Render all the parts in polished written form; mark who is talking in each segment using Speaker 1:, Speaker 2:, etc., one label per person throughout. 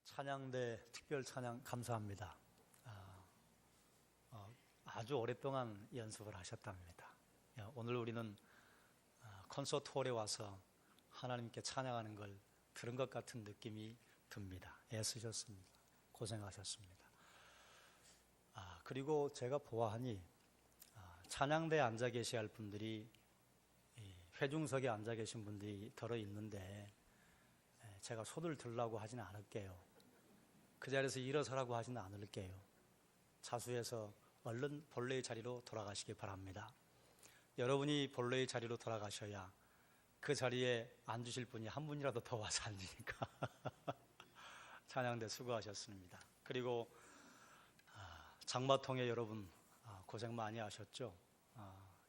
Speaker 1: 찬양대 특별 찬양 감사합니다. 아주 오랫동안 연습을 하셨답니다. 오늘 우리는 콘서트홀에 와서 하나님께 찬양하는 걸 들은 것 같은 느낌이 듭니다. 애쓰셨습니다. 고생하셨습니다. 그리고 제가 보아하니 찬양대에 앉아 계셔야 할 분들이 회중석에 앉아 계신 분들이 덜어 있는데 제가 손을 들라고 하지는 않을게요. 그 자리에서 일어서라고 하지는 않을게요. 자수해서 얼른 본래의 자리로 돌아가시기 바랍니다. 여러분이 본래의 자리로 돌아가셔야 그 자리에 앉으실 분이 한 분이라도 더 와서 앉으니까 찬양대 수고하셨습니다. 그리고 장마통에 여러분 고생 많이 하셨죠.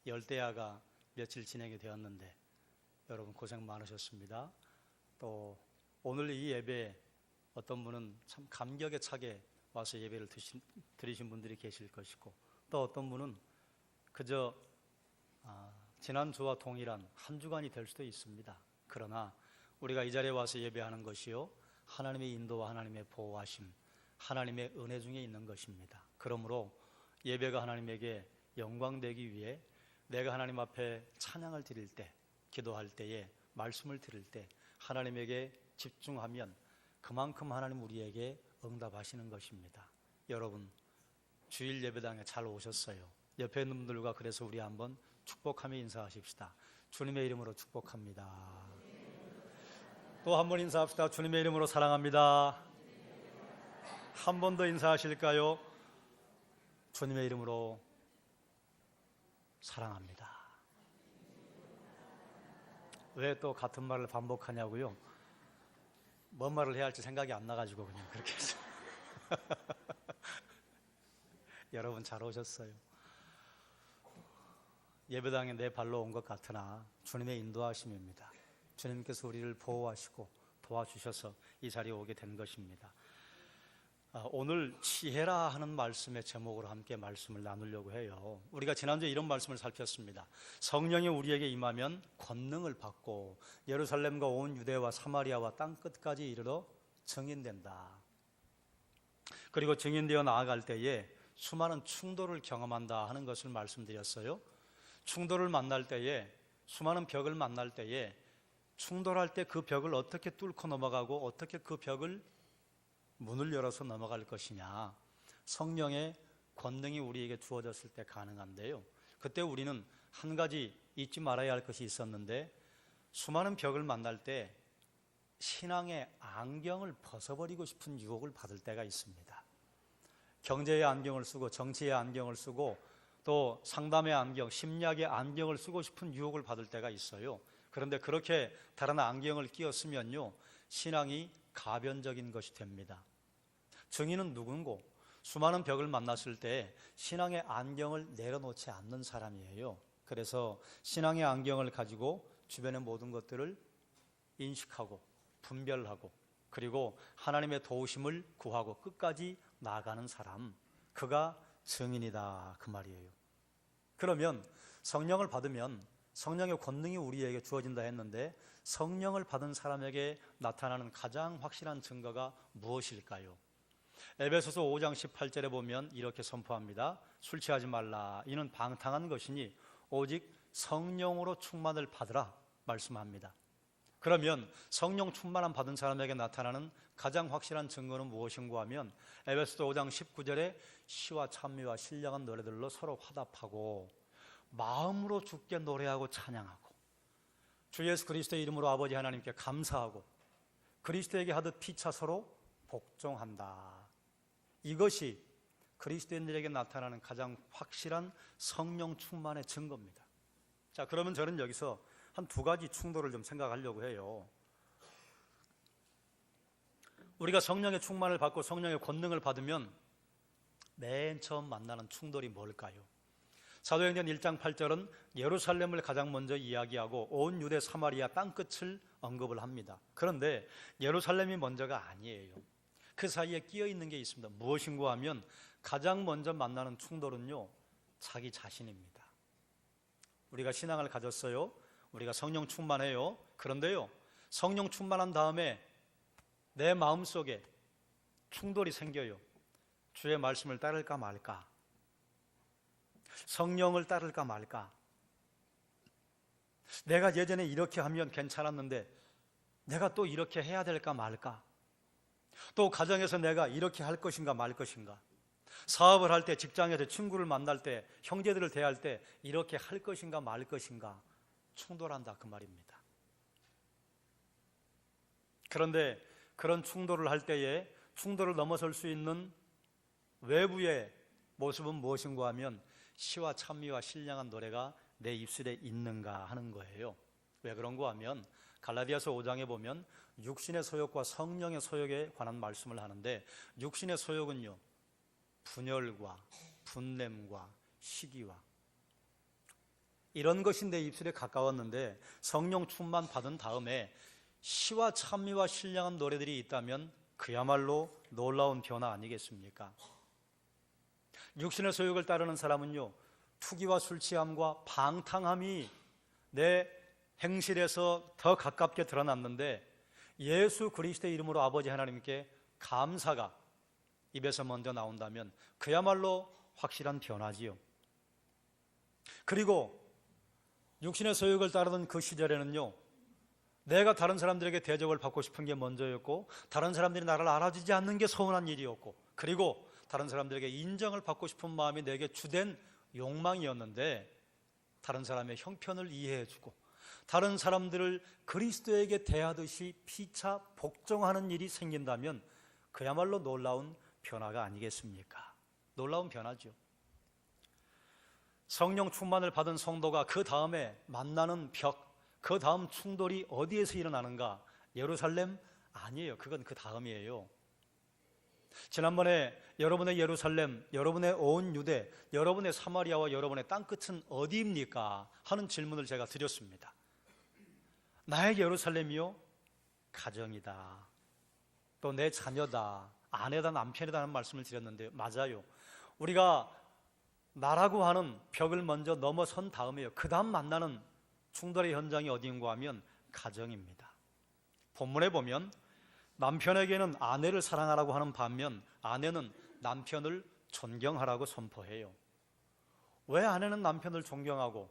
Speaker 1: 열대야가 며칠 진행이 되었는데 여러분 고생 많으셨습니다. 또 오늘 이 예배에 어떤 분은 참 감격에 차게 와서 예배를 드리신 분들이 계실 것이고, 또 어떤 분은 그저 지난주와 동일한 한 주간이 될 수도 있습니다. 그러나 우리가 이 자리에 와서 예배하는 것이요, 하나님의 인도와 하나님의 보호하심, 하나님의 은혜 중에 있는 것입니다. 그러므로 예배가 하나님에게 영광되기 위해 내가 하나님 앞에 찬양을 드릴 때, 기도할 때에, 말씀을 드릴 때 하나님에게 집중하면 그만큼 하나님 우리에게 응답하시는 것입니다. 여러분 주일 예배당에 잘 오셨어요. 옆에 있는 분들과 그래서 우리 한번 축복하며 인사하십시다. 주님의 이름으로 축복합니다. 또 한 번 인사합시다. 주님의 이름으로 사랑합니다. 한 번 더 인사하실까요? 주님의 이름으로 사랑합니다. 왜 또 같은 말을 반복하냐고요? 뭔 말을 해야 할지 생각이 안 나가지고 그냥 그렇게 했어요. 여러분 잘 오셨어요. 예배당에 내 발로 온 것 같으나 주님의 인도하심입니다. 주님께서 우리를 보호하시고 도와주셔서 이 자리에 오게 된 것입니다. 오늘 지혜라 하는 말씀의 제목으로 함께 말씀을 나누려고 해요. 우리가 지난주에 이런 말씀을 살폈습니다. 성령이 우리에게 임하면 권능을 받고 예루살렘과 온 유대와 사마리아와 땅끝까지 이르러 증인된다. 그리고 증인되어 나아갈 때에 수많은 충돌을 경험한다 하는 것을 말씀드렸어요. 충돌을 만날 때에, 수많은 벽을 만날 때에 충돌할 때 그 벽을 어떻게 뚫고 넘어가고 어떻게 그 벽을 문을 열어서 넘어갈 것이냐, 성령의 권능이 우리에게 주어졌을 때 가능한데요. 그때 우리는 한 가지 잊지 말아야 할 것이 있었는데, 수많은 벽을 만날 때 신앙의 안경을 벗어버리고 싶은 유혹을 받을 때가 있습니다. 경제의 안경을 쓰고 정치의 안경을 쓰고 또 상담의 안경, 심리학의 안경을 쓰고 싶은 유혹을 받을 때가 있어요. 그런데 그렇게 다른 안경을 끼었으면요, 신앙이 가변적인 것이 됩니다. 증인은 누군고? 수많은 벽을 만났을 때 신앙의 안경을 내려놓지 않는 사람이에요. 그래서 신앙의 안경을 가지고 주변의 모든 것들을 인식하고 분별하고 그리고 하나님의 도우심을 구하고 끝까지 나아가는 사람, 그가 증인이다 그 말이에요. 그러면 성령을 받으면 성령의 권능이 우리에게 주어진다 했는데, 성령을 받은 사람에게 나타나는 가장 확실한 증거가 무엇일까요? 에베소서 5장 18절에 보면 이렇게 선포합니다. 술 취하지 말라. 이는 방탕한 것이니 오직 성령으로 충만을 받으라 말씀합니다. 그러면 성령 충만함 받은 사람에게 나타나는 가장 확실한 증거는 무엇인가 하면, 에베소서 5장 19절에 시와 찬미와 신령한 노래들로 서로 화답하고 마음으로 주께 노래하고 찬양하고 주 예수 그리스도의 이름으로 아버지 하나님께 감사하고 그리스도에게 하듯 피차 서로 복종한다. 이것이 그리스도인들에게 나타나는 가장 확실한 성령 충만의 증거입니다. 자, 그러면 저는 여기서 한 두 가지 충돌을 좀 생각하려고 해요. 우리가 성령의 충만을 받고 성령의 권능을 받으면 맨 처음 만나는 충돌이 뭘까요? 사도행전 1장 8절은 예루살렘을 가장 먼저 이야기하고 온 유대 사마리아 땅끝을 언급을 합니다. 그런데 예루살렘이 먼저가 아니에요. 그 사이에 끼어 있는 게 있습니다. 무엇인가 하면 가장 먼저 만나는 충돌은요, 자기 자신입니다. 우리가 신앙을 가졌어요. 우리가 성령 충만해요. 그런데요, 성령 충만한 다음에 내 마음속에 충돌이 생겨요. 주의 말씀을 따를까 말까, 성령을 따를까 말까. 내가 예전에 이렇게 하면 괜찮았는데 내가 또 이렇게 해야 될까 말까. 또 가정에서 내가 이렇게 할 것인가 말 것인가. 사업을 할 때, 직장에서 친구를 만날 때, 형제들을 대할 때 이렇게 할 것인가 말 것인가 충돌한다 그 말입니다. 그런데 그런 충돌을 할 때에 충돌을 넘어설 수 있는 외부의 모습은 무엇인가 하면 시와 찬미와 신령한 노래가 내 입술에 있는가 하는 거예요. 왜 그런가 하면 갈라디아서 5장에 보면 육신의 소욕과 성령의 소욕에 관한 말씀을 하는데, 육신의 소욕은요, 분열과 분냄과 시기와 이런 것이 내 입술에 가까웠는데, 성령 충만 받은 다음에 시와 찬미와 신령한 노래들이 있다면 그야말로 놀라운 변화 아니겠습니까? 육신의 소욕을 따르는 사람은요, 투기와 술 취함과 방탕함이 내 행실에서 더 가깝게 드러났는데, 예수 그리스도의 이름으로 아버지 하나님께 감사가 입에서 먼저 나온다면 그야말로 확실한 변화지요. 그리고 육신의 소욕을 따르던 그 시절에는요, 내가 다른 사람들에게 대접을 받고 싶은 게 먼저였고, 다른 사람들이 나를 알아주지 않는 게 서운한 일이었고, 그리고 다른 사람들에게 인정을 받고 싶은 마음이 내게 주된 욕망이었는데, 다른 사람의 형편을 이해해주고 다른 사람들을 그리스도에게 대하듯이 피차 복종하는 일이 생긴다면 그야말로 놀라운 변화가 아니겠습니까? 놀라운 변화죠. 성령 충만을 받은 성도가 그 다음에 만나는 벽, 그 다음 충돌이 어디에서 일어나는가? 예루살렘? 아니에요. 그건 그 다음이에요. 지난번에 여러분의 예루살렘, 여러분의 온 유대, 여러분의 사마리아와 여러분의 땅끝은 어디입니까? 하는 질문을 제가 드렸습니다. 나의 예루살렘이요? 가정이다. 또 내 자녀다. 아내다, 남편이다는 말씀을 드렸는데 맞아요. 우리가 나라고 하는 벽을 먼저 넘어선 다음에요, 그 다음 만나는 충돌의 현장이 어디인가 하면 가정입니다. 본문에 보면 남편에게는 아내를 사랑하라고 하는 반면 아내는 남편을 존경하라고 선포해요. 왜 아내는 남편을 존경하고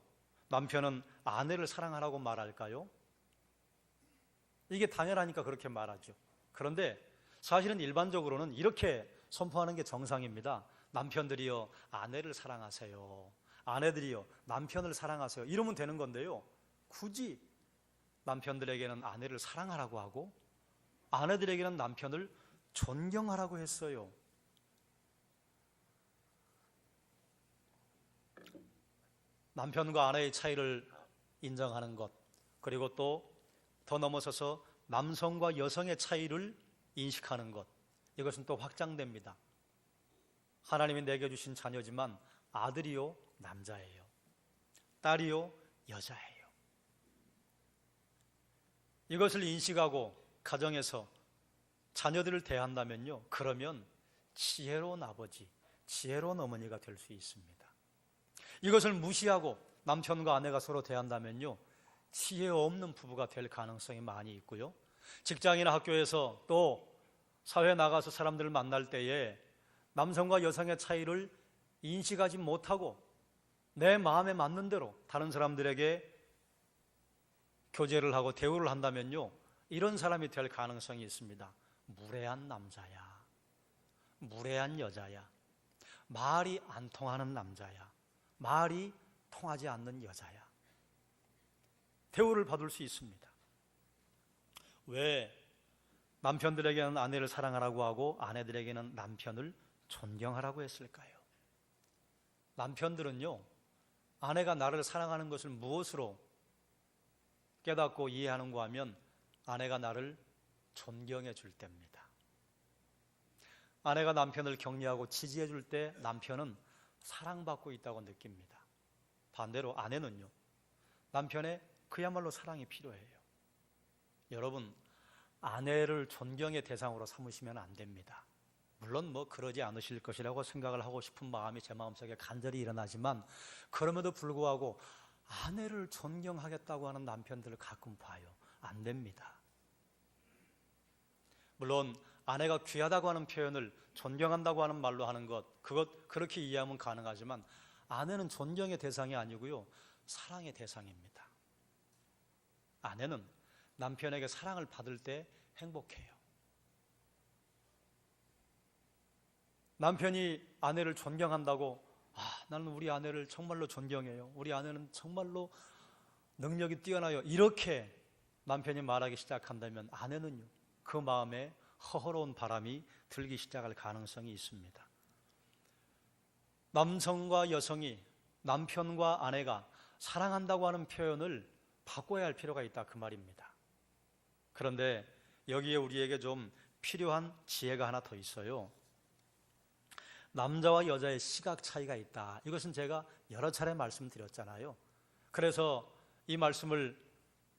Speaker 1: 남편은 아내를 사랑하라고 말할까요? 이게 당연하니까 그렇게 말하죠. 그런데 사실은 일반적으로는 이렇게 선포하는 게 정상입니다. 남편들이요, 아내를 사랑하세요. 아내들이요, 남편을 사랑하세요. 이러면 되는 건데요, 굳이 남편들에게는 아내를 사랑하라고 하고 아내들에게는 남편을 존경하라고 했어요. 남편과 아내의 차이를 인정하는 것, 그리고 또 더 넘어서서 남성과 여성의 차이를 인식하는 것, 이것은 또 확장됩니다. 하나님이 내게 주신 자녀지만 아들이요, 남자예요. 딸이요, 여자예요. 이것을 인식하고 가정에서 자녀들을 대한다면요, 그러면 지혜로운 아버지, 지혜로운 어머니가 될 수 있습니다. 이것을 무시하고 남편과 아내가 서로 대한다면요, 지혜 없는 부부가 될 가능성이 많이 있고요, 직장이나 학교에서 또 사회에 나가서 사람들을 만날 때에 남성과 여성의 차이를 인식하지 못하고 내 마음에 맞는 대로 다른 사람들에게 교제를 하고 대우를 한다면요, 이런 사람이 될 가능성이 있습니다. 무례한 남자야, 무례한 여자야, 말이 안 통하는 남자야, 말이 통하지 않는 여자야. 대우를 받을 수 있습니다. 왜 남편들에게는 아내를 사랑하라고 하고 아내들에게는 남편을 존경하라고 했을까요? 남편들은요, 아내가 나를 사랑하는 것을 무엇으로 깨닫고 이해하는가 하면 아내가 나를 존경해 줄 때입니다. 아내가 남편을 격려하고 지지해 줄 때 남편은 사랑받고 있다고 느낍니다. 반대로 아내는요, 남편의 그야말로 사랑이 필요해요. 여러분, 아내를 존경의 대상으로 삼으시면 안 됩니다. 물론 그러지 않으실 것이라고 생각을 하고 싶은 마음이 제 마음속에 간절히 일어나지만, 그럼에도 불구하고 아내를 존경하겠다고 하는 남편들을 가끔 봐요. 안 됩니다. 물론 아내가 귀하다고 하는 표현을 존경한다고 하는 말로 하는 것, 그렇게 이해하면 가능하지만 아내는 존경의 대상이 아니고요, 사랑의 대상입니다. 아내는 남편에게 사랑을 받을 때 행복해요. 남편이 아내를 존경한다고, 나는 우리 아내를 정말로 존경해요, 우리 아내는 정말로 능력이 뛰어나요, 이렇게 남편이 말하기 시작한다면 아내는요, 그 마음에 허허로운 바람이 들기 시작할 가능성이 있습니다. 남성과 여성이, 남편과 아내가 사랑한다고 하는 표현을 바꿔야 할 필요가 있다, 그 말입니다. 그런데 여기에 우리에게 좀 필요한 지혜가 하나 더 있어요. 남자와 여자의 시각 차이가 있다. 이것은 제가 여러 차례 말씀드렸잖아요. 그래서 이 말씀을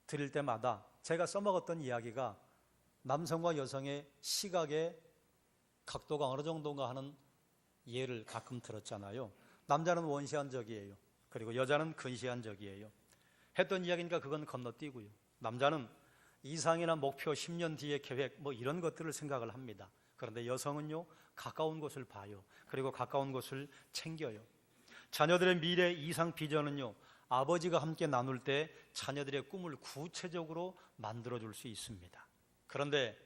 Speaker 1: 드릴 때마다 제가 써먹었던 이야기가 남성과 여성의 시각의 각도가 어느 정도인가 하는 예를 가끔 들었잖아요. 남자는 원시한적이에요. 그리고 여자는 근시한적이에요. 했던 이야기니까 그건 건너뛰고요. 남자는 이상이나 목표, 10년 뒤의 계획, 이런 것들을 생각을 합니다. 그런데 여성은요, 가까운 곳을 봐요. 그리고 가까운 곳을 챙겨요. 자녀들의 미래 이상 비전은요, 아버지가 함께 나눌 때 자녀들의 꿈을 구체적으로 만들어줄 수 있습니다. 그런데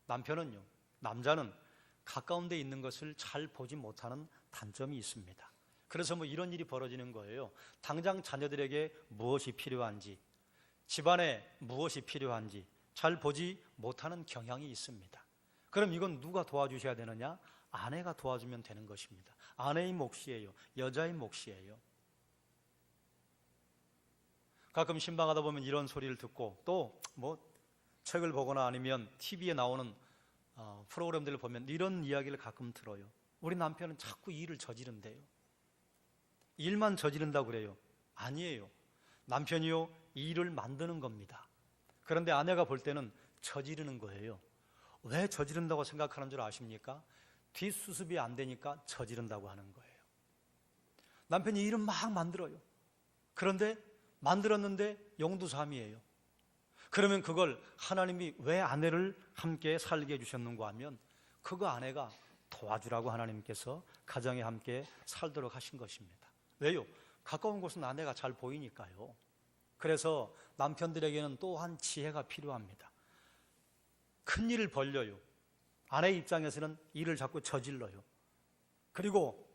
Speaker 1: 남편은요, 남자는 가까운 데 있는 것을 잘 보지 못하는 단점이 있습니다. 그래서 이런 일이 벌어지는 거예요. 당장 자녀들에게 무엇이 필요한지, 집안에 무엇이 필요한지 잘 보지 못하는 경향이 있습니다. 그럼 이건 누가 도와주셔야 되느냐? 아내가 도와주면 되는 것입니다. 아내의 몫이에요. 여자의 몫이에요. 가끔 신방하다 보면 이런 소리를 듣고, 또 책을 보거나 아니면 TV에 나오는 프로그램들을 보면 이런 이야기를 가끔 들어요. 우리 남편은 자꾸 일을 저지른대요. 일만 저지른다고 그래요. 아니에요. 남편이요, 일을 만드는 겁니다. 그런데 아내가 볼 때는 저지르는 거예요. 왜 저지른다고 생각하는 줄 아십니까? 뒷수습이 안 되니까 저지른다고 하는 거예요. 남편이 일은 막 만들어요. 그런데 만들었는데 용두삼이에요. 그러면 그걸 하나님이 왜 아내를 함께 살게 해주셨는가 하면, 그거 아내가 도와주라고 하나님께서 가정에 함께 살도록 하신 것입니다. 왜요? 가까운 곳은 아내가 잘 보이니까요. 그래서 남편들에게는 또한 지혜가 필요합니다. 큰 일을 벌려요. 아내 입장에서는 일을 자꾸 저질러요. 그리고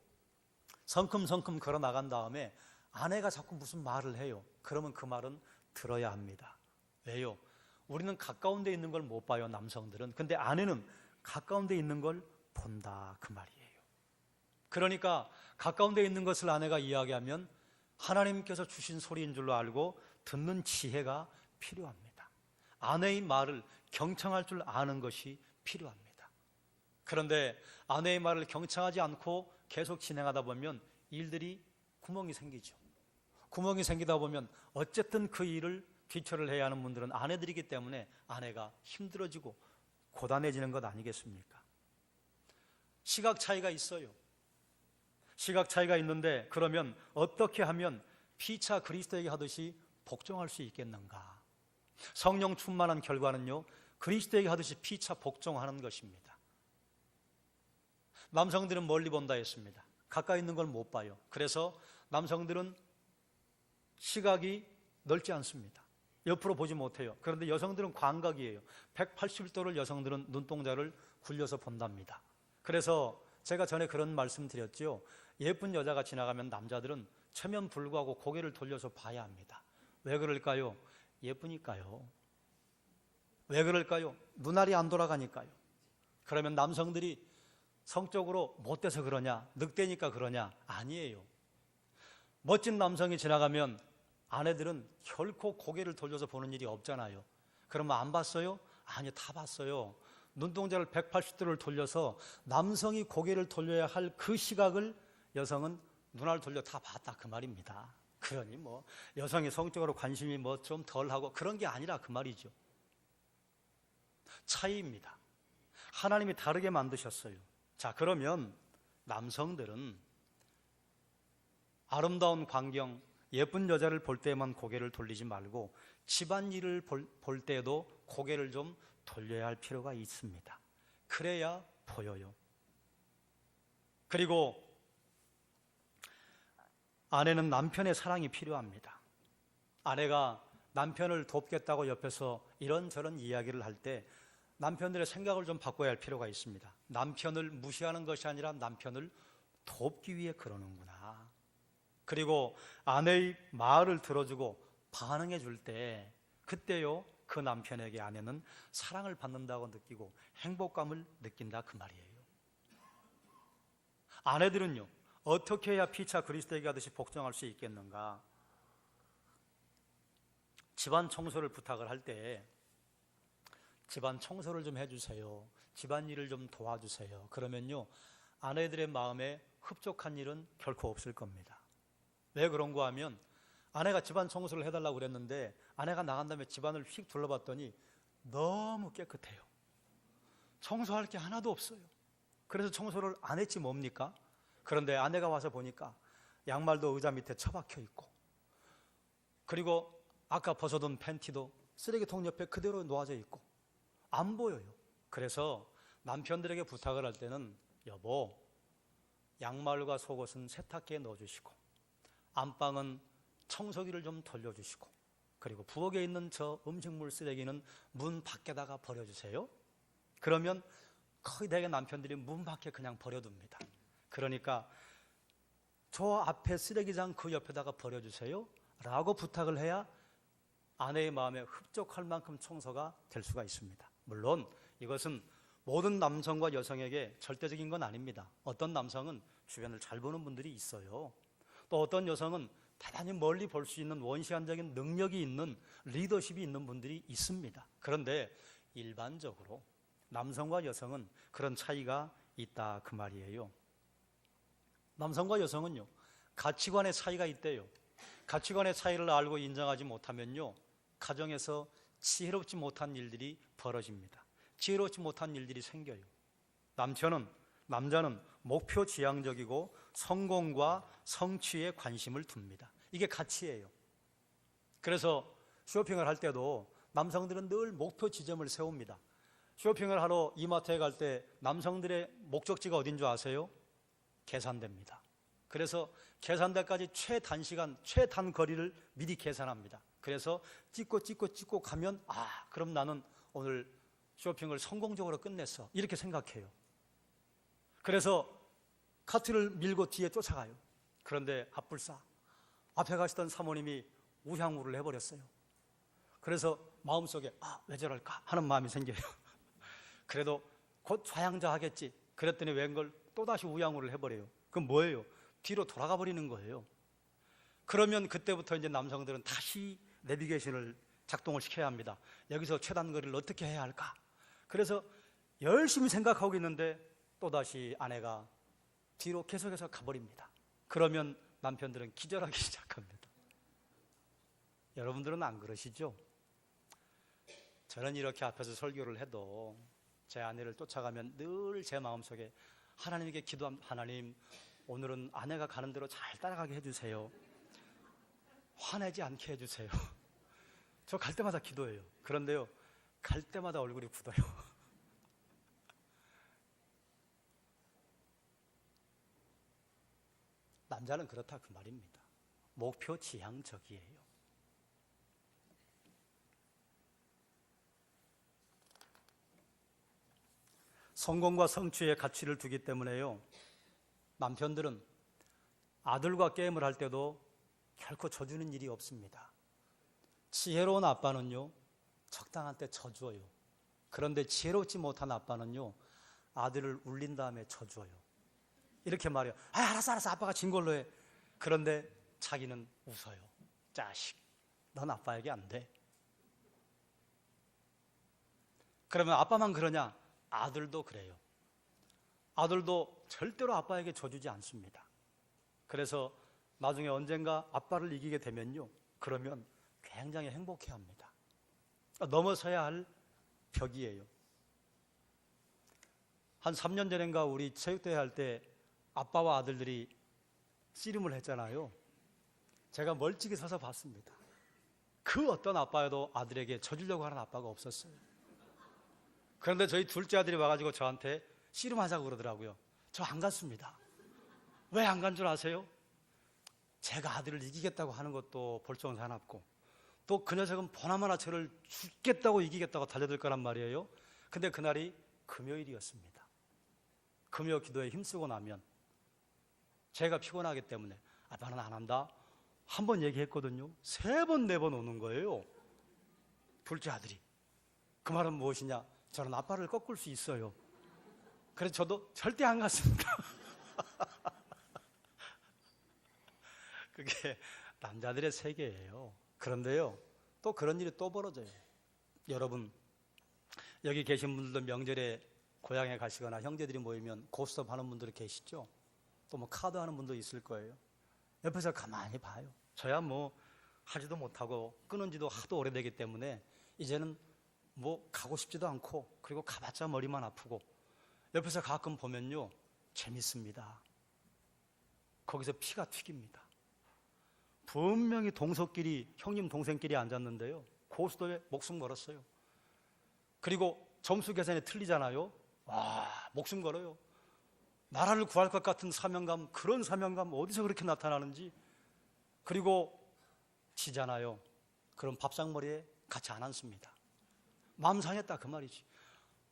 Speaker 1: 성큼성큼 걸어 나간 다음에 아내가 자꾸 무슨 말을 해요. 그러면 그 말은 들어야 합니다. 왜요? 우리는 가까운 데 있는 걸 못 봐요, 남성들은. 근데 아내는 가까운 데 있는 걸 본다, 그 말이에요. 그러니까 가까운 데 있는 것을 아내가 이야기하면 하나님께서 주신 소리인 줄로 알고 듣는 지혜가 필요합니다. 아내의 말을 경청할 줄 아는 것이 필요합니다. 그런데 아내의 말을 경청하지 않고 계속 진행하다 보면 일들이 구멍이 생기죠. 구멍이 생기다 보면 어쨌든 그 일을 뒤처리를 해야 하는 분들은 아내들이기 때문에 아내가 힘들어지고 고단해지는 것 아니겠습니까? 시각 차이가 있어요. 시각 차이가 있는데, 그러면 어떻게 하면 피차 그리스도에게 하듯이 복종할 수 있겠는가? 성령 충만한 결과는요, 그리스도에게 하듯이 피차 복종하는 것입니다. 남성들은 멀리 본다 했습니다. 가까이 있는 걸 못 봐요. 그래서 남성들은 시각이 넓지 않습니다. 옆으로 보지 못해요. 그런데 여성들은 광각이에요. 180도를 여성들은 눈동자를 굴려서 본답니다. 그래서 제가 전에 그런 말씀 드렸죠. 예쁜 여자가 지나가면 남자들은 체면 불구하고 고개를 돌려서 봐야 합니다. 왜 그럴까요? 예쁘니까요. 왜 그럴까요? 눈알이 안 돌아가니까요. 그러면 남성들이 성적으로 못돼서 그러냐, 늑대니까 그러냐? 아니에요. 멋진 남성이 지나가면 아내들은 결코 고개를 돌려서 보는 일이 없잖아요. 그러면 안 봤어요? 아니요, 다 봤어요. 눈동자를 180도를 돌려서 남성이 고개를 돌려야 할 그 시각을 여성은 눈알 돌려 다 봤다, 그 말입니다. 그러니 여성이 성적으로 관심이 좀 덜하고 그런 게 아니라 그 말이죠. 차이입니다. 하나님이 다르게 만드셨어요. 자, 그러면 남성들은 아름다운 광경, 예쁜 여자를 볼 때만 고개를 돌리지 말고 집안일을 볼 때도 고개를 좀 돌려야 할 필요가 있습니다. 그래야 보여요. 그리고 아내는 남편의 사랑이 필요합니다. 아내가 남편을 돕겠다고 옆에서 이런저런 이야기를 할 때 남편들의 생각을 좀 바꿔야 할 필요가 있습니다. 남편을 무시하는 것이 아니라 남편을 돕기 위해 그러는구나. 그리고 아내의 말을 들어주고 반응해 줄 때 그때요, 그 남편에게 아내는 사랑을 받는다고 느끼고 행복감을 느낀다, 그 말이에요. 아내들은요, 어떻게 해야 피차 그리스도에게 하듯이 복종할 수 있겠는가? 집안 청소를 부탁을 할 때 집안 청소를 좀 해주세요, 집안일을 좀 도와주세요, 그러면요, 아내들의 마음에 흡족한 일은 결코 없을 겁니다. 왜 그런가 하면 아내가 집안 청소를 해달라고 그랬는데 아내가 나간 다음에 집안을 휙 둘러봤더니 너무 깨끗해요. 청소할 게 하나도 없어요. 그래서 청소를 안 했지 뭡니까? 그런데 아내가 와서 보니까 양말도 의자 밑에 처박혀 있고, 그리고 아까 벗어둔 팬티도 쓰레기통 옆에 그대로 놓아져 있고 안 보여요. 그래서 남편들에게 부탁을 할 때는, 여보, 양말과 속옷은 세탁기에 넣어주시고 안방은 청소기를 좀 돌려주시고, 그리고 부엌에 있는 저 음식물 쓰레기는 문 밖에다가 버려주세요. 그러면 거의 대개 남편들이 문 밖에 그냥 버려둡니다. 그러니까 저 앞에 쓰레기장 그 옆에다가 버려주세요 라고 부탁을 해야 아내의 마음에 흡족할 만큼 청소가 될 수가 있습니다. 물론 이것은 모든 남성과 여성에게 절대적인 건 아닙니다. 어떤 남성은 주변을 잘 보는 분들이 있어요. 또 어떤 여성은 대단히 멀리 볼 수 있는 원시한적인 능력이 있는, 리더십이 있는 분들이 있습니다. 그런데 일반적으로 남성과 여성은 그런 차이가 있다, 그 말이에요. 남성과 여성은요, 가치관의 차이가 있대요. 가치관의 차이를 알고 인정하지 못하면요, 가정에서 지혜롭지 못한 일들이 벌어집니다. 지혜롭지 못한 일들이 생겨요. 남자는 목표 지향적이고 성공과 성취에 관심을 둡니다. 이게 가치예요. 그래서 쇼핑을 할 때도 남성들은 늘 목표 지점을 세웁니다. 쇼핑을 하러 이마트에 갈 때 남성들의 목적지가 어딘 줄 아세요? 계산대입니다. 그래서 계산대까지 최단시간, 최단거리를 미리 계산합니다. 그래서 찍고 가면, 그럼 나는 오늘 쇼핑을 성공적으로 끝냈어, 이렇게 생각해요. 그래서 카트를 밀고 뒤에 쫓아가요. 그런데 앞불싸 앞에 가시던 사모님이 우향우를 해버렸어요. 그래서 마음속에 왜 저럴까 하는 마음이 생겨요. 그래도 곧 좌양자 하겠지. 그랬더니 웬걸 또다시 우양우를 해버려요. 그럼 뭐예요? 뒤로 돌아가 버리는 거예요. 그러면 그때부터 이제 남성들은 다시 내비게이션을 작동을 시켜야 합니다. 여기서 최단거리를 어떻게 해야 할까? 그래서 열심히 생각하고 있는데 또다시 아내가 뒤로 계속해서 가버립니다. 그러면 남편들은 기절하기 시작합니다. 여러분들은 안 그러시죠? 저는 이렇게 앞에서 설교를 해도 제 아내를 쫓아가면 늘 제 마음속에 하나님께 기도합니다. 하나님, 오늘은 아내가 가는 대로 잘 따라가게 해주세요. 화내지 않게 해주세요. 저 갈 때마다 기도해요. 그런데요, 갈 때마다 얼굴이 굳어요. 남자는 그렇다, 그 말입니다. 목표 지향적이에요. 성공과 성취에 가치를 두기 때문에요, 남편들은 아들과 게임을 할 때도 결코 져주는 일이 없습니다. 지혜로운 아빠는요, 적당한 때 져줘요. 그런데 지혜롭지 못한 아빠는요, 아들을 울린 다음에 져줘요. 이렇게 말해요. 알았어, 아빠가 진 걸로 해. 그런데 자기는 웃어요. 자식, 넌 아빠에게 안 돼. 그러면 아빠만 그러냐? 아들도 그래요. 아들도 절대로 아빠에게 져주지 않습니다. 그래서 나중에 언젠가 아빠를 이기게 되면요, 그러면 굉장히 행복해합니다. 넘어서야 할 벽이에요. 한 3년 전인가 우리 체육대회 할 때 아빠와 아들들이 씨름을 했잖아요. 제가 멀찍이 서서 봤습니다. 그 어떤 아빠여도 아들에게 져주려고 하는 아빠가 없었어요. 그런데 저희 둘째 아들이 와가지고 저한테 씨름하자고 그러더라고요. 저 안 갔습니다. 왜 안 간 줄 아세요? 제가 아들을 이기겠다고 하는 것도 볼종 사납고 또 그 녀석은 보나마나 저를 죽겠다고 이기겠다고 달려들 거란 말이에요. 근데 그날이 금요일이었습니다. 금요 기도에 힘쓰고 나면 제가 피곤하기 때문에 아빠는 안 한다. 한 번 얘기했거든요. 3번, 4번 오는 거예요. 둘째 아들이. 그 말은 무엇이냐? 저는 아빠를 꺾을 수 있어요. 그래서 저도 절대 안 갔습니다. 그게 남자들의 세계예요. 그런데요, 또 그런 일이 또 벌어져요. 여러분, 여기 계신 분들도 명절에 고향에 가시거나 형제들이 모이면 고스톱 하는 분들이 계시죠? 또 뭐 카드 하는 분도 있을 거예요. 옆에서 가만히 봐요. 저야 뭐 하지도 못하고 끊은 지도 하도 오래되기 때문에 이제는 뭐 가고 싶지도 않고, 그리고 가봤자 머리만 아프고, 옆에서 가끔 보면요 재밌습니다. 거기서 피가 튀깁니다. 분명히 동서끼리, 형님 동생끼리 앉았는데요, 고스톱에 목숨 걸었어요. 그리고 점수 계산이 틀리잖아요. 와, 목숨 걸어요. 나라를 구할 것 같은 사명감, 그런 사명감 어디서 그렇게 나타나는지. 그리고 지잖아요. 그럼 밥상머리에 같이 안 앉습니다. 마음 상했다 그 말이지.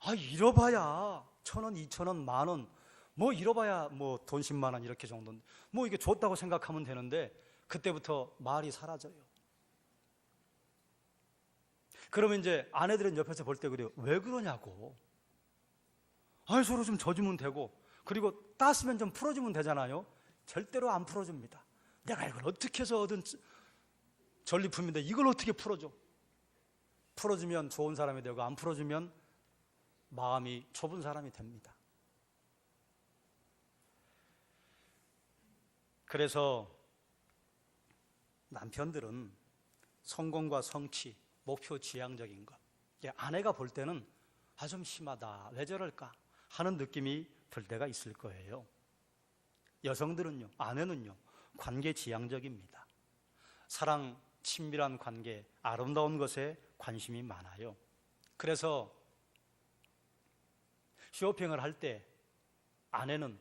Speaker 1: 아, 잃어봐야 1,000원, 2,000원, 10,000원, 뭐 잃어봐야 뭐 돈 10만 원 이렇게 정도인데 뭐 이게 줬다고 생각하면 되는데, 그때부터 말이 사라져요. 그러면 이제 아내들은 옆에서 볼 때 그래요. 왜 그러냐고. 아, 서로 좀 져주면 되고, 그리고 땄으면 좀 풀어주면 되잖아요. 절대로 안 풀어줍니다. 내가 이걸 어떻게 해서 얻은 전리품인데 이걸 어떻게 풀어줘. 풀어주면 좋은 사람이 되고, 안 풀어주면 마음이 좁은 사람이 됩니다. 그래서 남편들은 성공과 성취, 목표 지향적인 것, 아내가 볼 때는 아, 좀 심하다, 왜 저럴까 하는 느낌이 들 때가 있을 거예요. 여성들은요, 아내는요, 관계 지향적입니다. 사랑, 친밀한 관계, 아름다운 것에 관심이 많아요. 그래서 쇼핑을 할 때 아내는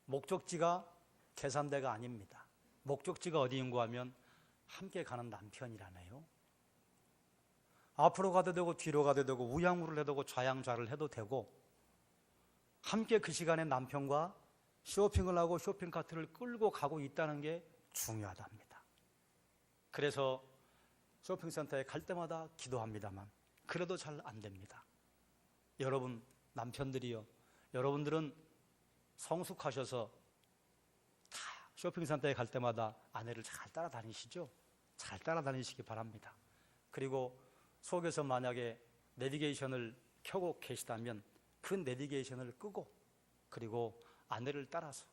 Speaker 1: 목적지가 계산대가 아닙니다. 목적지가 어디인고 하면 함께 가는 남편이라네요. 앞으로 가도 되고 뒤로 가도 되고 우양우를 해도 되고 좌양좌를 해도 되고, 함께 그 시간에 남편과 쇼핑을 하고 쇼핑카트를 끌고 가고 있다는 게 중요하답니다. 그래서 쇼핑센터에 갈 때마다 기도합니다만 그래도 잘 안 됩니다. 여러분 남편들이요, 여러분들은 성숙하셔서 다 쇼핑센터에 갈 때마다 아내를 잘 따라다니시죠? 잘 따라다니시기 바랍니다. 그리고 속에서 만약에 내비게이션을 켜고 계시다면 그 내비게이션을 끄고, 그리고 아내를 따라서,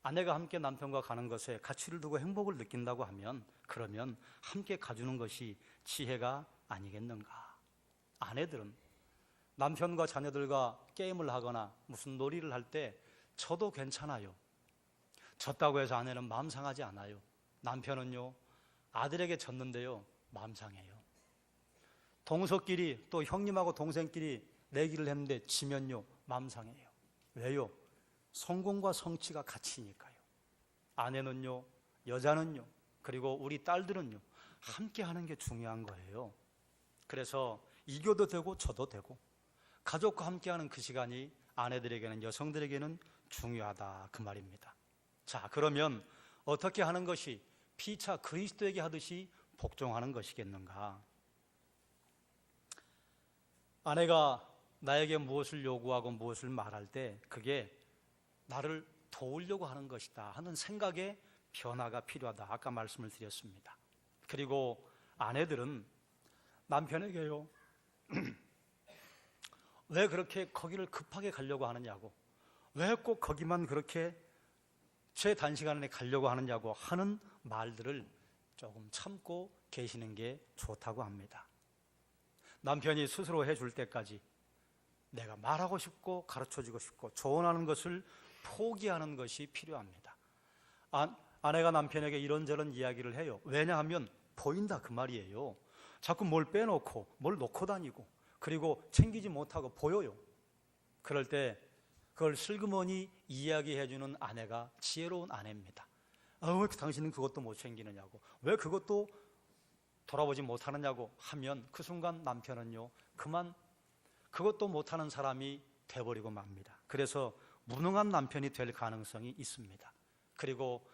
Speaker 1: 아내가 함께 남편과 가는 것에 가치를 두고 행복을 느낀다고 하면, 그러면 함께 가주는 것이 지혜가 아니겠는가. 아내들은 남편과 자녀들과 게임을 하거나 무슨 놀이를 할 때 저도 괜찮아요. 졌다고 해서 아내는 마음 상하지 않아요. 남편은요, 아들에게 졌는데요, 마음 상해요. 동서끼리, 또 형님하고 동생끼리 내기를 했는데 지면요, 마음 상해요. 왜요? 성공과 성취가 가치니까요. 아내는요, 여자는요, 그리고 우리 딸들은요, 함께 하는 게 중요한 거예요. 그래서 이겨도 되고 져도 되고, 가족과 함께하는 그 시간이 아내들에게는, 여성들에게는 중요하다 그 말입니다. 자, 그러면 어떻게 하는 것이 피차 그리스도에게 하듯이 복종하는 것이겠는가? 아내가 나에게 무엇을 요구하고 무엇을 말할 때 그게 나를 도우려고 하는 것이다 하는 생각의 변화가 필요하다, 아까 말씀을 드렸습니다. 그리고 아내들은 남편에게요 왜 그렇게 거기를 급하게 가려고 하느냐고, 왜 꼭 거기만 그렇게 최단시간 안에 가려고 하느냐고 하는 말들을 조금 참고 계시는 게 좋다고 합니다. 남편이 스스로 해줄 때까지 내가 말하고 싶고 가르쳐주고 싶고 조언하는 것을 포기하는 것이 필요합니다. 아내가 남편에게 이런저런 이야기를 해요. 왜냐하면 보인다 그 말이에요. 자꾸 뭘 빼놓고 뭘 놓고 다니고, 그리고 챙기지 못하고 보여요. 그럴 때 그걸 슬그머니 이야기해주는 아내가 지혜로운 아내입니다. 왜 당신은 그것도 못 챙기느냐고, 왜 그것도 돌아보지 못하느냐고 하면 그 순간 남편은요, 그만 그것도 못하는 사람이 돼버리고 맙니다. 그래서 무능한 남편이 될 가능성이 있습니다. 그리고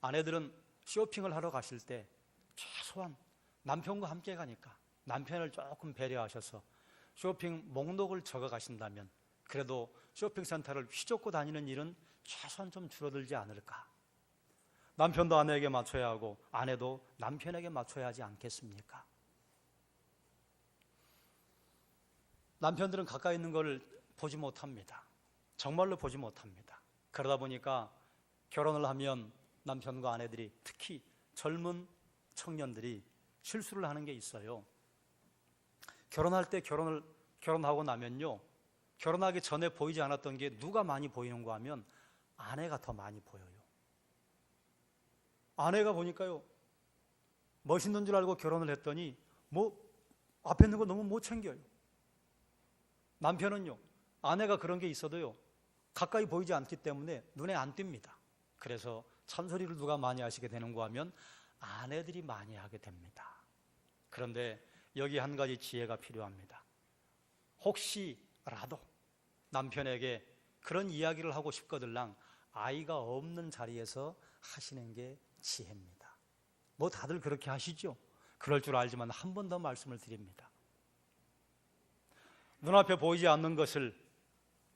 Speaker 1: 아내들은 쇼핑을 하러 가실 때 최소한 남편과 함께 가니까 남편을 조금 배려하셔서 쇼핑 목록을 적어 가신다면 그래도 쇼핑센터를 휘젓고 다니는 일은 최소한 좀 줄어들지 않을까. 남편도 아내에게 맞춰야 하고 아내도 남편에게 맞춰야 하지 않겠습니까? 남편들은 가까이 있는 걸 보지 못합니다. 정말로 보지 못합니다. 그러다 보니까 결혼을 하면 남편과 아내들이, 특히 젊은 청년들이 실수를 하는 게 있어요. 결혼할 때 결혼하고 나면요, 결혼하기 전에 보이지 않았던 게 누가 많이 보이는가 하면 아내가 더 많이 보여요. 아내가 보니까요, 멋있는 줄 알고 결혼을 했더니 앞에 있는 거 너무 못 챙겨요. 남편은요, 아내가 그런 게 있어도요, 가까이 보이지 않기 때문에 눈에 안 띕니다. 그래서 잔소리를 누가 많이 하시게 되는가 하면 아내들이 많이 하게 됩니다. 그런데 여기 한 가지 지혜가 필요합니다. 혹시라도 남편에게 그런 이야기를 하고 싶거들랑 아이가 없는 자리에서 하시는 게 지혜입니다. 다들 그렇게 하시죠? 그럴 줄 알지만 한 번 더 말씀을 드립니다. 눈앞에 보이지 않는 것을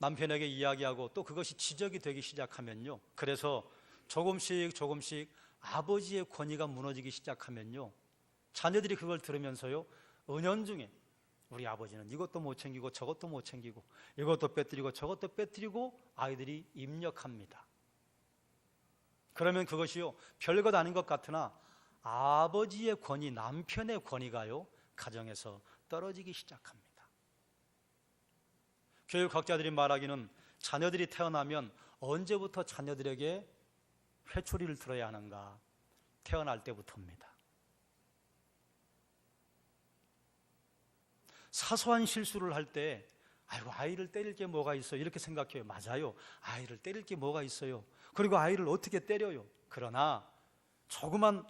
Speaker 1: 남편에게 이야기하고 또 그것이 지적이 되기 시작하면요, 그래서 조금씩 아버지의 권위가 무너지기 시작하면요, 자녀들이 그걸 들으면서요, 은연중에 우리 아버지는 이것도 못 챙기고 저것도 못 챙기고 이것도 빼뜨리고 저것도 빼뜨리고 아이들이 입력합니다. 그러면 그것이요, 별것 아닌 것 같으나 아버지의 권위, 남편의 권위가요, 가정에서 떨어지기 시작합니다. 교육학자들이 말하기는 자녀들이 태어나면 언제부터 자녀들에게 회초리를 들어야 하는가? 태어날 때부터입니다. 사소한 실수를 할 때 아이를 때릴 게 뭐가 있어요? 이렇게 생각해요. 맞아요. 아이를 때릴 게 뭐가 있어요? 그리고 아이를 어떻게 때려요? 그러나 조그만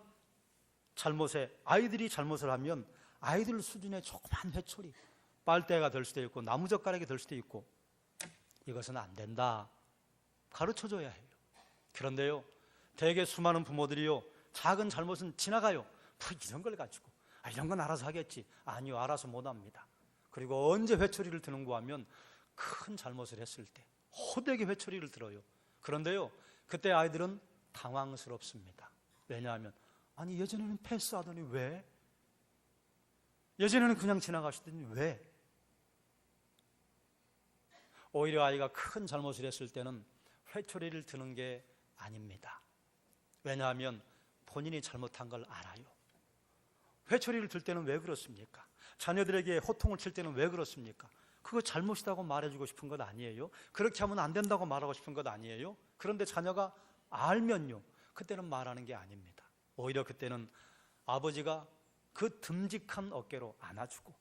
Speaker 1: 잘못에 아이들이 잘못을 하면 아이들 수준의 조그만 회초리, 빨대가 될 수도 있고 나무젓가락이 될 수도 있고, 이것은 안 된다, 가르쳐줘야 해요. 그런데요, 대개 수많은 부모들이요, 작은 잘못은 지나가요. 이런 걸 가지고 이런 건 알아서 하겠지. 아니요, 알아서 못합니다. 그리고 언제 회초리를 드는가 하면 큰 잘못을 했을 때 호되게 회초리를 들어요. 그런데요, 그때 아이들은 당황스럽습니다. 왜냐하면 예전에는 패스하더니 왜? 예전에는 그냥 지나가시더니 왜? 오히려 아이가 큰 잘못을 했을 때는 회초리를 드는 게 아닙니다. 왜냐하면 본인이 잘못한 걸 알아요. 회초리를 들 때는 왜 그렇습니까? 자녀들에게 호통을 칠 때는 왜 그렇습니까? 그거 잘못이라고 말해주고 싶은 것 아니에요? 그렇게 하면 안 된다고 말하고 싶은 것 아니에요? 그런데 자녀가 알면요, 그때는 말하는 게 아닙니다. 오히려 그때는 아버지가 그 듬직한 어깨로 안아주고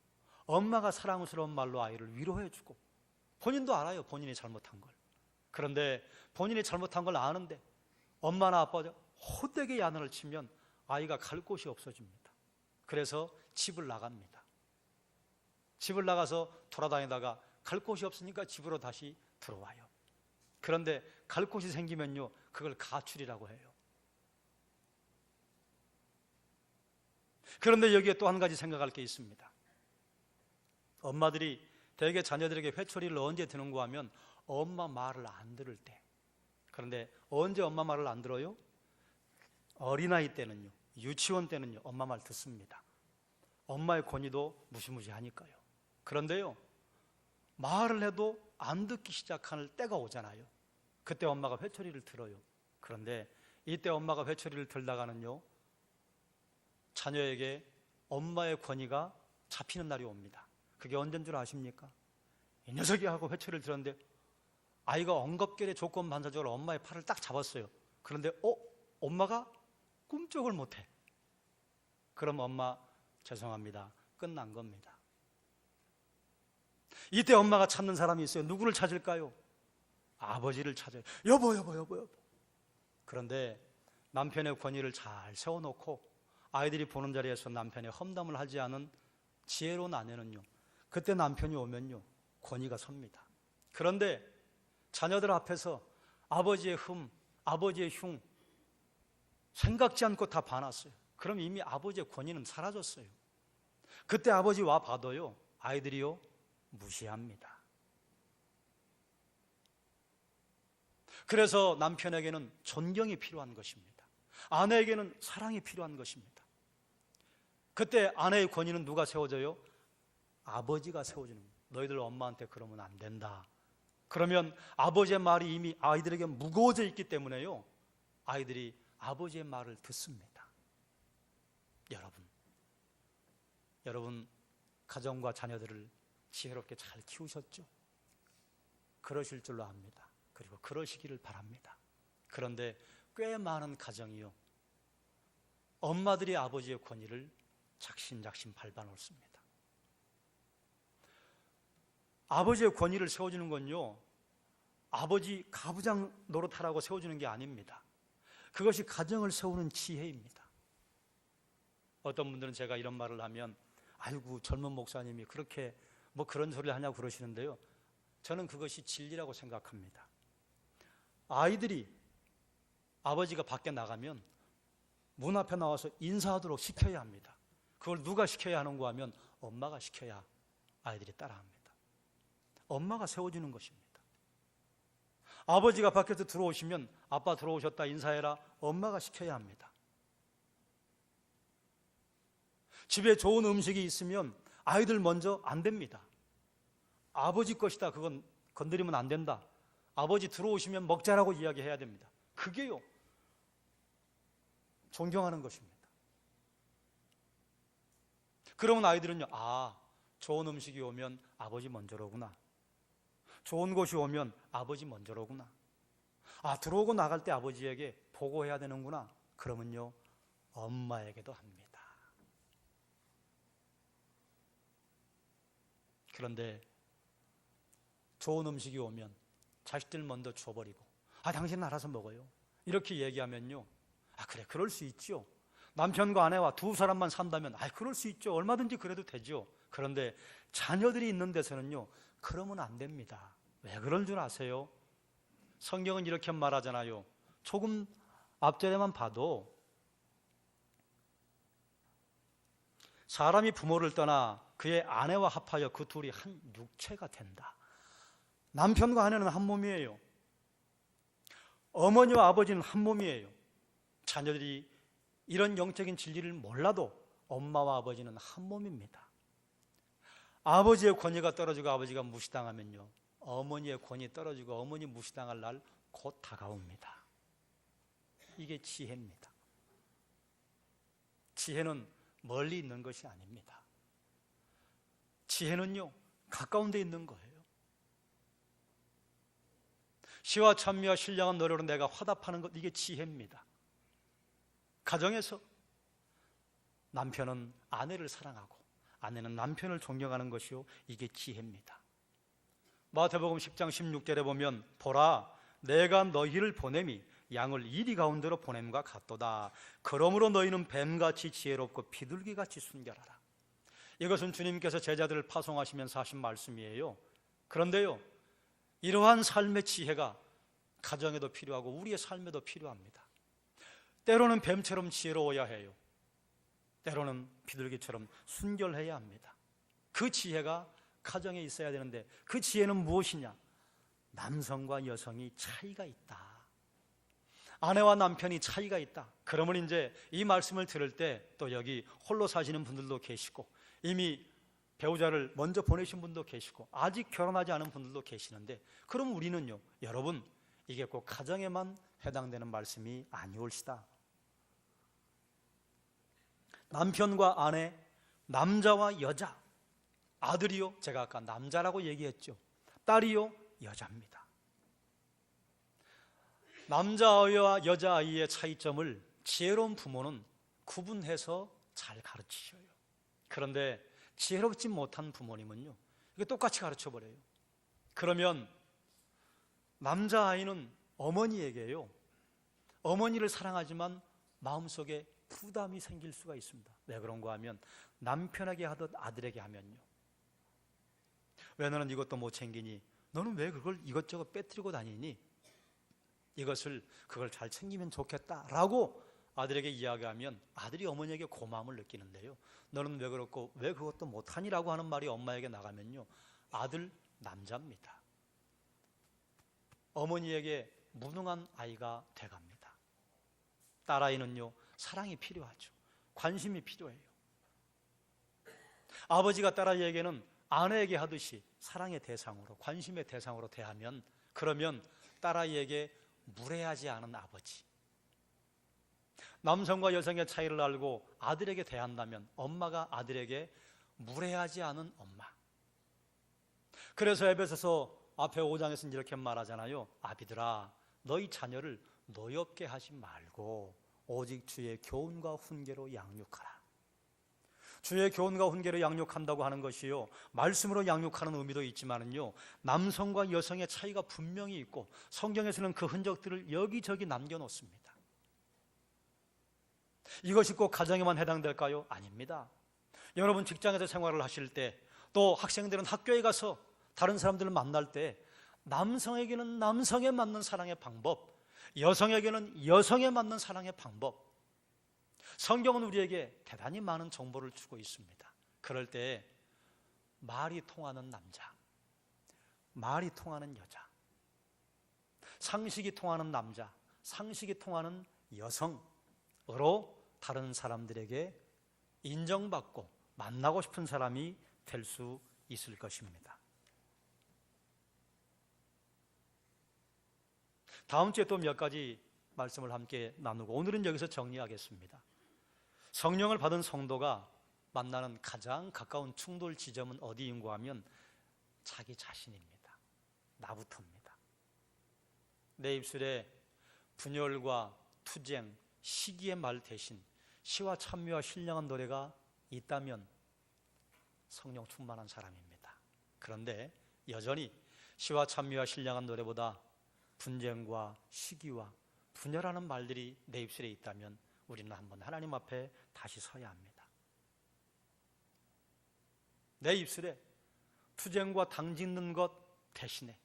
Speaker 1: 엄마가 사랑스러운 말로 아이를 위로해주고, 본인도 알아요, 본인이 잘못한 걸. 그런데 본인이 잘못한 걸 아는데 엄마나 아빠가 호되게 야단을 치면 아이가 갈 곳이 없어집니다. 그래서 집을 나갑니다. 집을 나가서 돌아다니다가 갈 곳이 없으니까 집으로 다시 들어와요. 그런데 갈 곳이 생기면요, 그걸 가출이라고 해요. 그런데 여기에 또 한 가지 생각할 게 있습니다. 엄마들이 대개 자녀들에게 회초리를 언제 드는가 하면 엄마 말을 안 들을 때. 그런데 언제 엄마 말을 안 들어요? 어린아이 때는요, 유치원 때는요, 엄마 말 듣습니다. 엄마의 권위도 무시무시하니까요. 그런데요, 말을 해도 안 듣기 시작할 때가 오잖아요. 그때 엄마가 회초리를 들어요. 그런데 이때 엄마가 회초리를 들다가는요, 자녀에게 엄마의 권위가 잡히는 날이 옵니다. 그게 언제인 줄 아십니까? 이 녀석이 하고 회초리를 들었는데 아이가 엉겁결에 조건 반사적으로 엄마의 팔을 딱 잡았어요. 그런데 엄마가 꿈쩍을 못해. 그럼 엄마 죄송합니다, 끝난 겁니다. 이때 엄마가 찾는 사람이 있어요. 누구를 찾을까요? 아버지를 찾아요. 여보. 그런데 남편의 권위를 잘 세워놓고 아이들이 보는 자리에서 남편의 험담을 하지 않은 지혜로운 아내는요, 그때 남편이 오면요, 권위가 섭니다. 그런데 자녀들 앞에서 아버지의 아버지의 흉 생각지 않고 다 봐놨어요. 그럼 이미 아버지의 권위는 사라졌어요. 그때 아버지 와 봐도요, 아이들이요, 무시합니다. 그래서 남편에게는 존경이 필요한 것입니다. 아내에게는 사랑이 필요한 것입니다. 그때 아내의 권위는 누가 세워져요? 아버지가 세워주는 거예요. 너희들 엄마한테 그러면 안 된다. 그러면 아버지의 말이 이미 아이들에게 무거워져 있기 때문에요, 아이들이 아버지의 말을 듣습니다. 여러분 가정과 자녀들을 지혜롭게 잘 키우셨죠? 그러실 줄로 압니다. 그리고 그러시기를 바랍니다. 그런데 꽤 많은 가정이요, 엄마들이 아버지의 권위를 작심작심 밟아놓습니다. 아버지의 권위를 세워주는 건요, 아버지 가부장 노릇하라고 세워주는 게 아닙니다. 그것이 가정을 세우는 지혜입니다. 어떤 분들은 제가 이런 말을 하면 아이고 젊은 목사님이 그렇게 뭐 그런 소리를 하냐고 그러시는데요, 저는 그것이 진리라고 생각합니다. 아이들이 아버지가 밖에 나가면 문 앞에 나와서 인사하도록 시켜야 합니다. 그걸 누가 시켜야 하는가 하면 엄마가 시켜야 아이들이 따라합니다. 엄마가 세워주는 것입니다. 아버지가 밖에서 들어오시면 아빠 들어오셨다 인사해라, 엄마가 시켜야 합니다. 집에 좋은 음식이 있으면 아이들 먼저 안 됩니다. 아버지 것이다, 그건 건드리면 안 된다. 아버지 들어오시면 먹자라고 이야기해야 됩니다. 그게요, 존경하는 것입니다. 그러면 아이들은요, 좋은 음식이 오면 아버지 먼저로구나. 좋은 곳이 오면 아버지 먼저로구나. 들어오고 나갈 때 아버지에게 보고해야 되는구나. 그러면요, 엄마에게도 합니다. 그런데 좋은 음식이 오면 자식들 먼저 줘버리고 당신은 알아서 먹어요, 이렇게 얘기하면요, 그래, 그럴 수 있죠. 남편과 아내와 두 사람만 산다면 그럴 수 있죠. 얼마든지 그래도 되죠. 그런데 자녀들이 있는 데서는요, 그러면 안 됩니다. 왜 그런 줄 아세요? 성경은 이렇게 말하잖아요. 조금 앞절에만 봐도 사람이 부모를 떠나 그의 아내와 합하여 그 둘이 한 육체가 된다. 남편과 아내는 한 몸이에요. 어머니와 아버지는 한 몸이에요. 자녀들이 이런 영적인 진리를 몰라도 엄마와 아버지는 한 몸입니다. 아버지의 권위가 떨어지고 아버지가 무시당하면요, 어머니의 권위 떨어지고 어머니 무시당할 날 곧 다가옵니다. 이게 지혜입니다. 지혜는 멀리 있는 것이 아닙니다. 지혜는요, 가까운 데 있는 거예요. 시와 찬미와 신령한 노래로 내가 화답하는 것, 이게 지혜입니다. 가정에서 남편은 아내를 사랑하고 아내는 남편을 존경하는 것이요, 이게 지혜입니다. 마태복음 10장 16절에 보면 보라, 내가 너희를 보냄이 양을 이리 가운데로 보냄과 같도다. 그러므로 너희는 뱀같이 지혜롭고 비둘기같이 순결하라. 이것은 주님께서 제자들을 파송하시면서 하신 말씀이에요. 그런데요, 이러한 삶의 지혜가 가정에도 필요하고 우리의 삶에도 필요합니다. 때로는 뱀처럼 지혜로워야 해요. 때로는 비둘기처럼 순결해야 합니다. 그 지혜가 가정에 있어야 되는데 그 지혜는 무엇이냐? 남성과 여성이 차이가 있다. 아내와 남편이 차이가 있다. 그러면 이제 이 말씀을 들을 때 또 여기 홀로 사시는 분들도 계시고 이미 배우자를 먼저 보내신 분도 계시고 아직 결혼하지 않은 분들도 계시는데, 그럼 우리는요, 여러분, 이게 꼭 가정에만 해당되는 말씀이 아니올시다. 남편과 아내, 남자와 여자, 아들이요, 제가 아까 남자라고 얘기했죠. 딸이요, 여자입니다. 남자아이와 여자아이의 차이점을 지혜로운 부모는 구분해서 잘 가르치셔요. 그런데 지혜롭지 못한 부모님은요, 이게 똑같이 가르쳐 버려요. 그러면 남자아이는 어머니에게요, 어머니를 사랑하지만 마음속에 부담이 생길 수가 있습니다. 왜 그런가 하면 남편에게 하듯 아들에게 하면요, 왜 너는 이것도 못 챙기니? 너는 왜 그걸 이것저것 빼뜨리고 다니니? 그걸 잘 챙기면 좋겠다라고 아들에게 이야기하면 아들이 어머니에게 고마움을 느끼는데요, 너는 왜 그렇고 왜 그것도 못하니라고 하는 말이 엄마에게 나가면요, 아들 남자입니다. 어머니에게 무능한 아이가 돼갑니다. 딸아이는요, 사랑이 필요하죠. 관심이 필요해요. 아버지가 딸아이에게는 아내에게 하듯이 사랑의 대상으로, 관심의 대상으로 대하면, 그러면 딸아이에게 무례하지 않은 아버지, 남성과 여성의 차이를 알고 아들에게 대한다면 엄마가 아들에게 무례하지 않은 엄마. 그래서 에베소서 앞에 5장에서는 이렇게 말하잖아요. 아비들아, 너희 자녀를 노엽게 하지 말고 오직 주의 교훈과 훈계로 양육하라. 주의 교훈과 훈계로 양육한다고 하는 것이요, 말씀으로 양육하는 의미도 있지만은요, 남성과 여성의 차이가 분명히 있고 성경에서는 그 흔적들을 여기저기 남겨놓습니다. 이것이 꼭 가정에만 해당될까요? 아닙니다. 여러분 직장에서 생활을 하실 때, 또 학생들은 학교에 가서 다른 사람들을 만날 때 남성에게는 남성에 맞는 사랑의 방법, 여성에게는 여성에 맞는 사랑의 방법, 성경은 우리에게 대단히 많은 정보를 주고 있습니다. 그럴 때 말이 통하는 남자, 말이 통하는 여자, 상식이 통하는 남자, 상식이 통하는 여성으로 다른 사람들에게 인정받고 만나고 싶은 사람이 될 수 있을 것입니다. 다음 주에 또 몇 가지 말씀을 함께 나누고 오늘은 여기서 정리하겠습니다. 성령을 받은 성도가 만나는 가장 가까운 충돌 지점은 어디인가 하면 자기 자신입니다. 나부터입니다. 내 입술에 분열과 투쟁, 시기의 말 대신 시와 찬미와 신령한 노래가 있다면 성령 충만한 사람입니다. 그런데 여전히 시와 찬미와 신령한 노래보다 분쟁과 시기와 분열하는 말들이 내 입술에 있다면 우리는 한번 하나님 앞에 다시 서야 합니다. 내 입술에 투쟁과 당짓는 것 대신에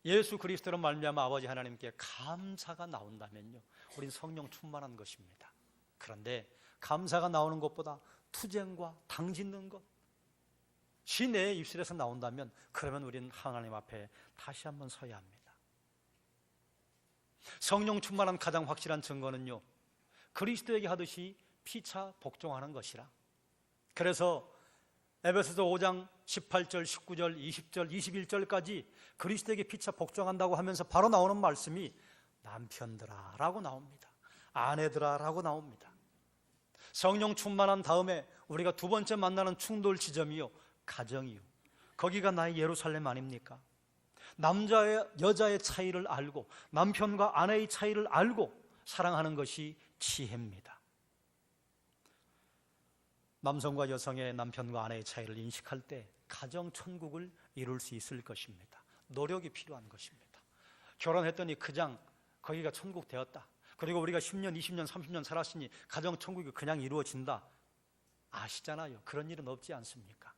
Speaker 1: 예수 그리스도로 말미암아 아버지 하나님께 감사가 나온다면요, 우린 성령 충만한 것입니다. 그런데 감사가 나오는 것보다 투쟁과 당짓는 것이 내 입술에서 나온다면, 그러면 우리는 하나님 앞에 다시 한번 서야 합니다. 성령 충만한 가장 확실한 증거는요, 그리스도에게 하듯이 피차 복종하는 것이라. 그래서 에베소서 5장 18절, 19절, 20절, 21절까지 그리스도에게 피차 복종한다고 하면서 바로 나오는 말씀이 남편들아 라고 나옵니다. 아내들아 라고 나옵니다. 성령 충만한 다음에 우리가 두 번째 만나는 충돌 지점이요, 가정이요. 거기가 나의 예루살렘 아닙니까? 남자의 여자의 차이를 알고 남편과 아내의 차이를 알고 사랑하는 것이 지혜입니다. 남성과 여성의, 남편과 아내의 차이를 인식할 때 가정 천국을 이룰 수 있을 것입니다. 노력이 필요한 것입니다. 결혼했더니 그냥 거기가 천국 되었다, 그리고 우리가 10년, 20년, 30년 살았으니 가정 천국이 그냥 이루어진다, 아시잖아요. 그런 일은 없지 않습니까?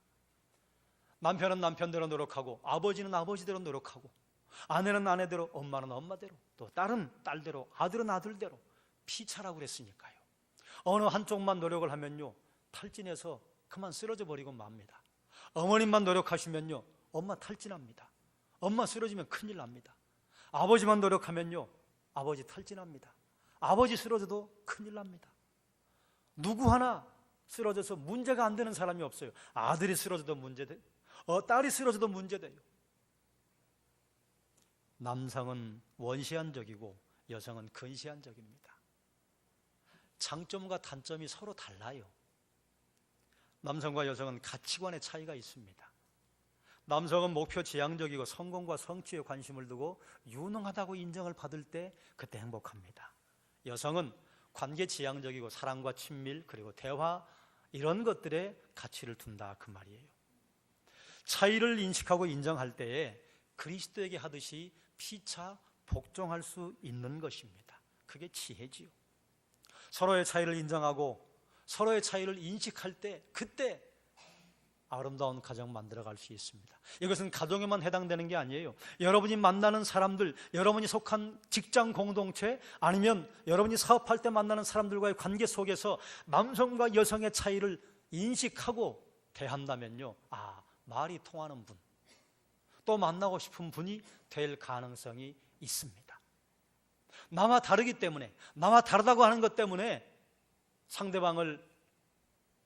Speaker 1: 남편은 남편대로 노력하고 아버지는 아버지대로 노력하고 아내는 아내대로, 엄마는 엄마대로, 또 딸은 딸대로, 아들은 아들대로 피차라고 그랬으니까요. 어느 한쪽만 노력을 하면요, 탈진해서 그만 쓰러져 버리고 맙니다. 어머님만 노력하시면요, 엄마 탈진합니다. 엄마 쓰러지면 큰일 납니다. 아버지만 노력하면요, 아버지 탈진합니다. 아버지 쓰러져도 큰일 납니다. 누구 하나 쓰러져서 문제가 안 되는 사람이 없어요. 아들이 쓰러져도 문제돼요. 딸이 쓰러져도 문제돼요. 남성은 원시한적이고 여성은 근시한적입니다. 장점과 단점이 서로 달라요. 남성과 여성은 가치관의 차이가 있습니다. 남성은 목표 지향적이고 성공과 성취에 관심을 두고 유능하다고 인정을 받을 때 그때 행복합니다. 여성은 관계 지향적이고 사랑과 친밀, 그리고 대화, 이런 것들에 가치를 둔다, 그 말이에요. 차이를 인식하고 인정할 때에 그리스도에게 하듯이 피차 복종할 수 있는 것입니다. 그게 지혜지요. 서로의 차이를 인정하고 서로의 차이를 인식할 때 그때 아름다운 가정 만들어갈 수 있습니다. 이것은 가정에만 해당되는 게 아니에요. 여러분이 만나는 사람들, 여러분이 속한 직장 공동체, 아니면 여러분이 사업할 때 만나는 사람들과의 관계 속에서 남성과 여성의 차이를 인식하고 대한다면요, 말이 통하는 분, 또 만나고 싶은 분이 될 가능성이 있습니다. 나와 다르기 때문에, 나와 다르다고 하는 것 때문에 상대방을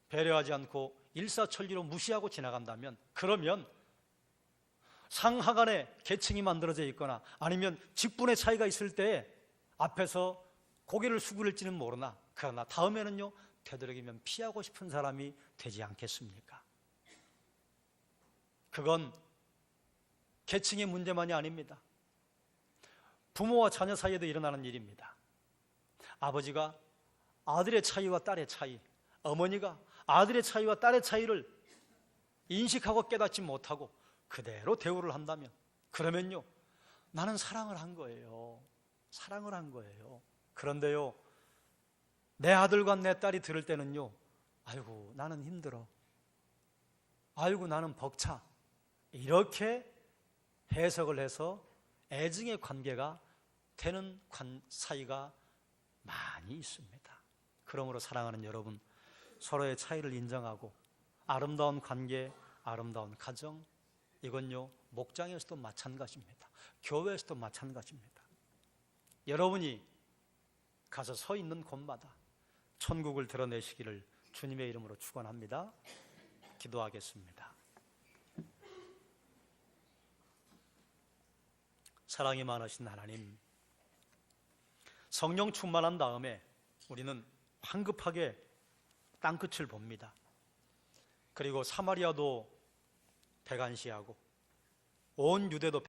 Speaker 1: 배려하지 않고 일사천리로 무시하고 지나간다면, 그러면 상하 간에 계층이 만들어져 있거나 아니면 직분의 차이가 있을 때 앞에서 고개를 숙일지는 모르나, 그러나 다음에는요, 되도록이면 피하고 싶은 사람이 되지 않겠습니까? 그건 계층의 문제만이 아닙니다. 부모와 자녀 사이에도 일어나는 일입니다. 아버지가 아들의 차이와 딸의 차이, 어머니가 아들의 차이와 딸의 차이를 인식하고 깨닫지 못하고 그대로 대우를 한다면, 그러면요, 나는 사랑을 한 거예요. 사랑을 한 거예요. 그런데요, 내 아들과 내 딸이 들을 때는요, 아이고 나는 힘들어, 아이고 나는 벅차, 이렇게 해석을 해서 애증의 관계가 되는 사이가 많이 있습니다. 그러므로 사랑하는 여러분, 서로의 차이를 인정하고 아름다운 관계, 아름다운 가정, 이건요, 목장에서도 마찬가지입니다. 교회에서도 마찬가지입니다. 여러분이 가서 서 있는 곳마다 천국을 드러내시기를 주님의 이름으로 축원합니다. 기도하겠습니다. 사랑이 많으신 하나님, 성령 충만한 다음에 우리는 황급하게 땅끝을 봅니다. 그리고 사마리아도 배관시하고 온 유대도